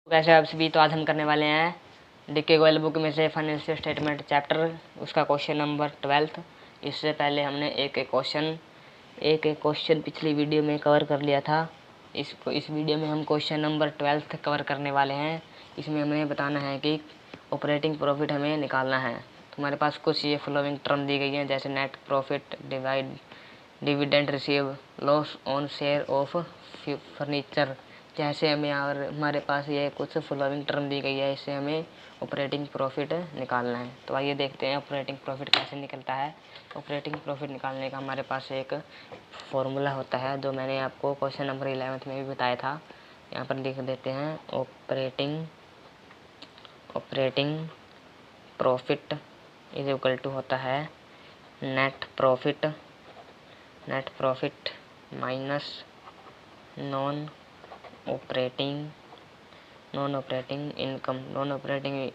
कैसे आप सभी। तो आज हम करने वाले हैं डीके गोयल बुक में से फाइनेंशियल स्टेटमेंट चैप्टर उसका क्वेश्चन नंबर 12। इससे पहले हमने एक एक क्वेश्चन पिछली वीडियो में कवर कर लिया था। इस वीडियो में हम क्वेश्चन नंबर 12 कवर करने वाले हैं। इसमें हमें बताना है कि ऑपरेटिंग प्रॉफिट हमें निकालना है। तो हमारे पास कुछ ये फॉलोइंग टर्म दी गई हैं, जैसे net profit, dividend receive, loss on share of furniture. जैसे हमें और हमारे पास ये कुछ फॉलोइंग टर्म दी गई है, इससे हमें ऑपरेटिंग प्रॉफिट निकालना है। तो आइए देखते हैं ऑपरेटिंग प्रॉफिट कैसे निकलता है। ऑपरेटिंग प्रॉफिट निकालने का हमारे पास एक फॉर्मूला होता है, जो मैंने आपको क्वेश्चन नंबर 11 में भी बताया था। यहाँ पर लिख देते हैं operating profit is equal to होता है net profit minus non operating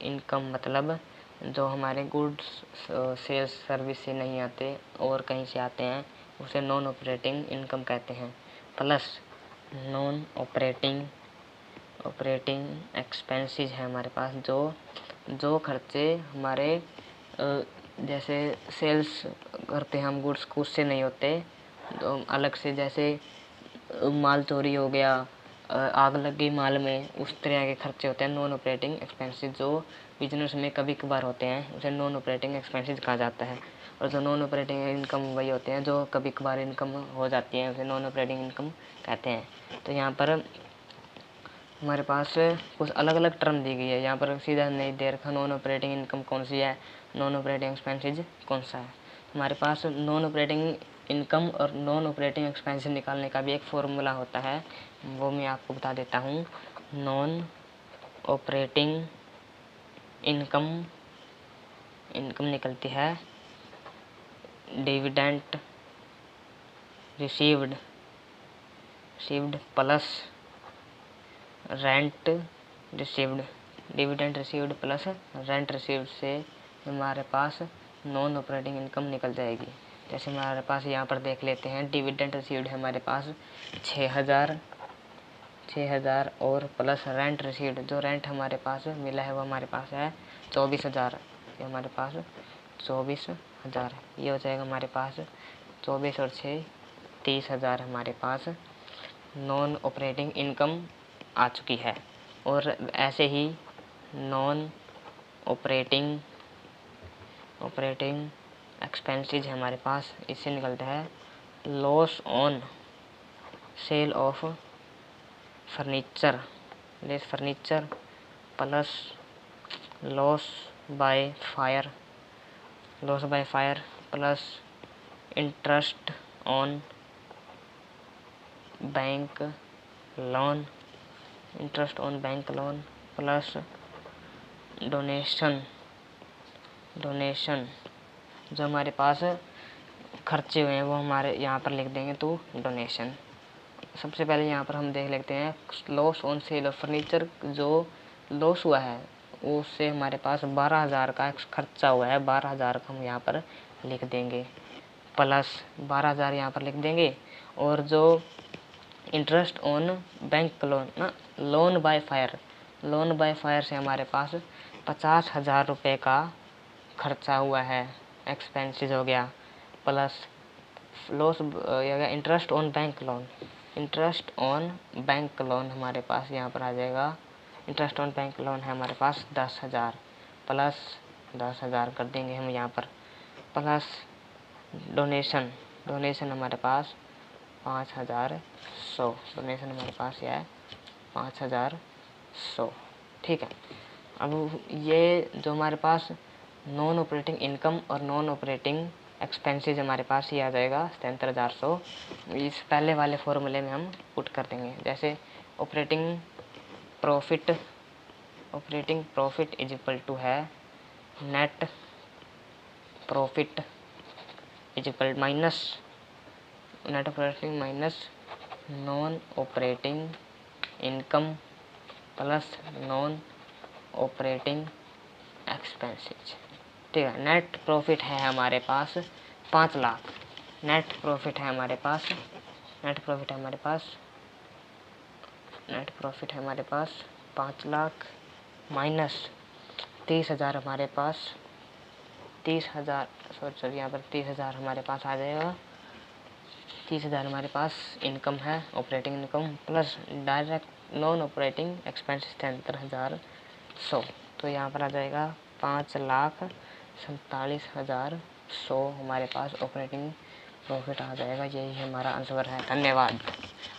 income मतलब जो हमारे गुड्स सेल्स सर्विस से नहीं आते और कहीं से आते हैं, उसे नॉन ऑपरेटिंग इनकम कहते हैं। प्लस नॉन ऑपरेटिंग एक्सपेंसेस है हमारे पास, जो खर्चे हमारे जैसे सेल्स करते हैं हम गुड्स को, उससे नहीं होते, तो अलग से, जैसे माल चोरी हो गया, आग लग गई माल में, उस तरह के खर्चे होते हैं नॉन ऑपरेटिंग एक्सपेंसेस। जो बिजनेस में कभी कभार होते हैं उसे नॉन ऑपरेटिंग एक्सपेंसेस कहा जाता है। और जो नॉन ऑपरेटिंग इनकम वही होते हैं जो कभी कभार इनकम हो जाती है, उसे नॉन ऑपरेटिंग इनकम कहते हैं। तो यहाँ पर हमारे पास कुछ अलग अलग टर्म दी गई है। यहाँ पर सीधा नहीं दे रखा नॉन ऑपरेटिंग इनकम कौन सी है, नॉन ऑपरेटिंग एक्सपेंसेस कौन सा है। हमारे पास नॉन ऑपरेटिंग इनकम और नॉन ऑपरेटिंग एक्सपेंसेस निकालने का भी एक फॉर्मूला होता है, वो मैं आपको बता देता हूँ। नॉन ऑपरेटिंग इनकम निकलती है dividend received plus rent received. Dividend received plus rent received से हमारे पास नॉन ऑपरेटिंग इनकम निकल जाएगी। जैसे हमारे पास यहाँ पर देख लेते हैं, डिविडेंड रिसीव्ड है हमारे पास 6,000 और प्लस रेंट रिसीव्ड, जो रेंट हमारे पास मिला है वो हमारे पास है 24,000। ये हमारे पास 24,000, ये हो जाएगा हमारे पास 24 और 6 30,000 हमारे पास नॉन ऑपरेटिंग इनकम आ चुकी है। और ऐसे ही नॉन ऑपरेटिंग एक्सपेंसेस हमारे पास, इससे निकलता है loss on sale of furniture plus loss by fire plus interest on bank loan plus donation जो हमारे पास खर्चे हुए हैं वो हमारे यहाँ पर लिख देंगे। तो डोनेशन सबसे पहले यहाँ पर हम देख लेते हैं loss on sale of furniture. जो लॉस हुआ है उससे हमारे पास 12,000 का खर्चा हुआ है, 12,000 का हम यहाँ पर लिख देंगे, प्लस 12,000 यहाँ पर लिख देंगे। और जो interest on bank loan by fire से हमारे पास 50,000 रुपये का खर्चा हुआ है, एक्सपेंसेस हो गया, plus loss interest on bank loan हमारे पास यहाँ पर आ जाएगा। इंटरेस्ट ऑन बैंक लोन है हमारे पास 10,000, प्लस 10,000 कर देंगे हम यहाँ पर, प्लस डोनेशन हमारे पास 5,100। डोनेशन हमारे पास यह है 5,100। ठीक है। अब ये जो हमारे पास नॉन ऑपरेटिंग इनकम और नॉन ऑपरेटिंग एक्सपेंसेस हमारे पास ही आ जाएगा 77,100। इस पहले वाले फॉर्मूले में हम पुट कर देंगे। जैसे operating profit is equal to है net profit is equal minus non operating income plus non operating expenses. ठीक है। नेट प्रॉफिट है हमारे पास 5 लाख। नेट प्रॉफिट है हमारे पास 5 लाख माइनस 30,000 हमारे पास 30,000 सॉरी यहाँ पर 30,000 हमारे पास आ जाएगा। 30,000 हमारे पास इनकम है, operating income plus direct non operating expense 73,100। तो यहाँ पर आ जाएगा 5,47,100 हमारे पास ऑपरेटिंग प्रॉफिट आ जाएगा। यही हमारा आंसर है। धन्यवाद।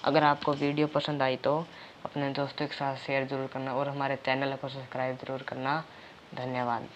अगर आपको वीडियो पसंद आई तो अपने दोस्तों के साथ शेयर ज़रूर करना और हमारे चैनल को सब्सक्राइब ज़रूर करना। धन्यवाद।